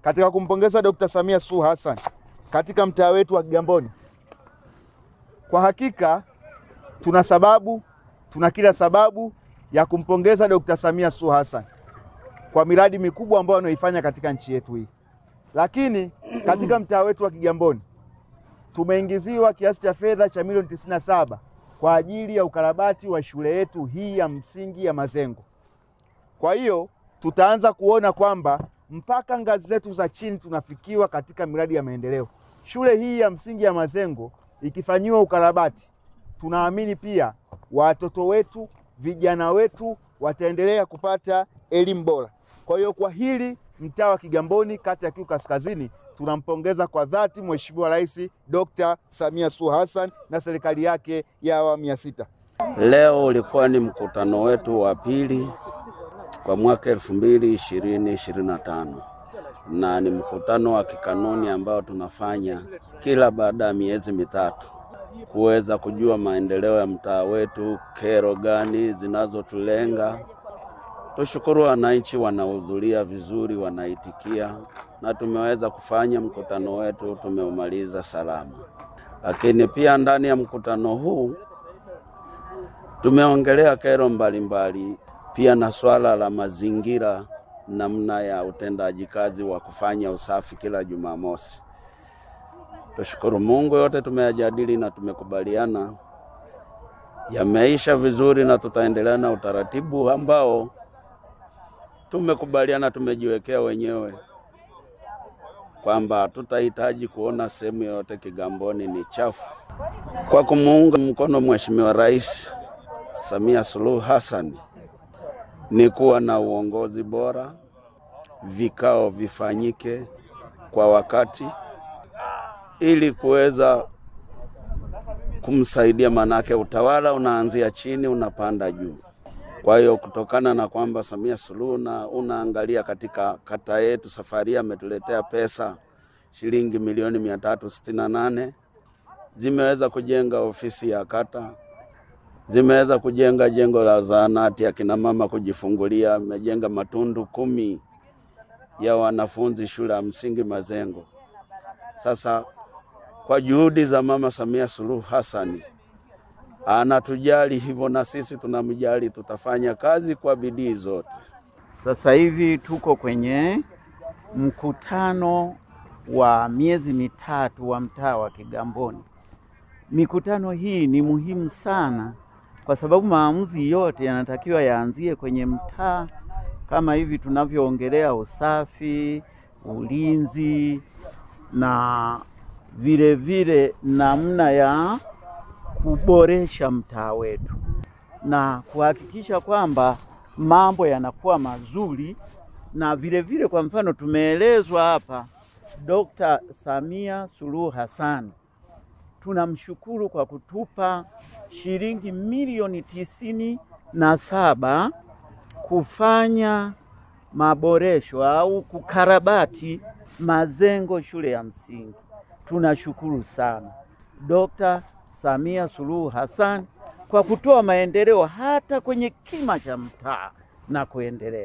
katika kumpongeza Dr. Samia Suluhu Hassan katika mtaa wetu wa Kigamboni. Kwa hakika tuna kila sababu ya kumpongeza Dr. Samia Suluhu Hassan kwa miradi mikubwa ambayo anaifanya katika nchi yetu hii. Lakini katika mtaa wetu wa Kigamboni tumeingiziwa kiasi cha fedha cha milioni 97 kwa ajili ya ukarabati wa shule yetu hii ya msingi ya Mazengo. Kwa hiyo tutaanza kuona kwamba mpaka ngazi zetu za chini tunafikiwa katika miradi ya maendeleo. Shule hii ya msingi ya Mazengo ikifanyiwa ukarabati, tunaamini pia watoto wetu, vijana wetu wataendelea kupata elimu bora. Kwa hiyo kwa hili mtaa wa Kigamboni kata ya Kiu Kaskazini tunampongeza kwa dhati Mheshimiwa Rais Dr. Samia Suluhu Hassan na serikali yake ya awamu ya 6. Leo ulikuwa ni mkutano wetu wa pili kwa mwaka 2025 na ni mkutano wa kikanuni ambao tunafanya kila baada ya miezi mitatu kuweza kujua maendeleo ya mtaa wetu, kero gani zinazotulenga. Tushukuru wananchi wanahudhuria vizuri, wanaitikia, na tumeweza kufanya mkutano wetu, tumeumaliza salama. Lakini pia ndani ya mkutano huu tumeongelea kero mbalimbali, pia na swala la mazingira, namna ya utendaji kazi wa kufanya usafi kila Jumamosi. Tushukuru Mungu, yote tumeyajadili na tumekubaliana yameisha vizuri, na tutaendelea na utaratibu ambao tumekubaliana, tumejiwekea wenyewe kwamba tutahitaji kuona sehemu yote Kigamboni ni chafu. Kwa kumuunga mkono Mheshimiwa Rais Samia Suluhu Hassan ni kuwa na uongozi bora, vikao vifanyike kwa wakati ili kuweza kumsaidia, manake utawala unaanzia chini unapanda juu. Kwa hiyo kutokana na kwamba Samia Suluhu na unaangalia katika kata yetu, safari ametuletea pesa shilingi milioni 368, zimeweza kujenga ofisi ya kata, zimeweza kujenga jengo la zahanati ya kina mama kujifungulia, amejenga matundu 10 ya wanafunzi shule ya msingi Mazengo. Sasa kwa juhudi za Mama Samia Suluhu Hassan anatujali hivyo, na sisi tunamjali, tutafanya kazi kwa bidii zote. Sasa hivi tuko kwenye mkutano wa miezi mitatu wa mtaa wa Kigamboni. Mikutano hii ni muhimu sana kwa sababu maamuzi yote yanatakiwa yaanzie kwenye mtaa, kama hivi tunavyoongelea usafi, ulinzi na vile vile namna ya kuboresha mtaa wetu na kuhakikisha kwamba mambo yanakuwa mazuri. Na vile vile kwa mfano tumeelezwa hapa Dr. Samia Suluhu Hassan, tunamshukuru kwa kutupa shilingi milioni 97 kufanya maboresho au kukarabati Mazengo shule ya msingi. Tunashukuru sana Dr. Samia Suluhu Hassan kwa kutoa maendeleo hata kwenye kima cha mtaa na kuendelea.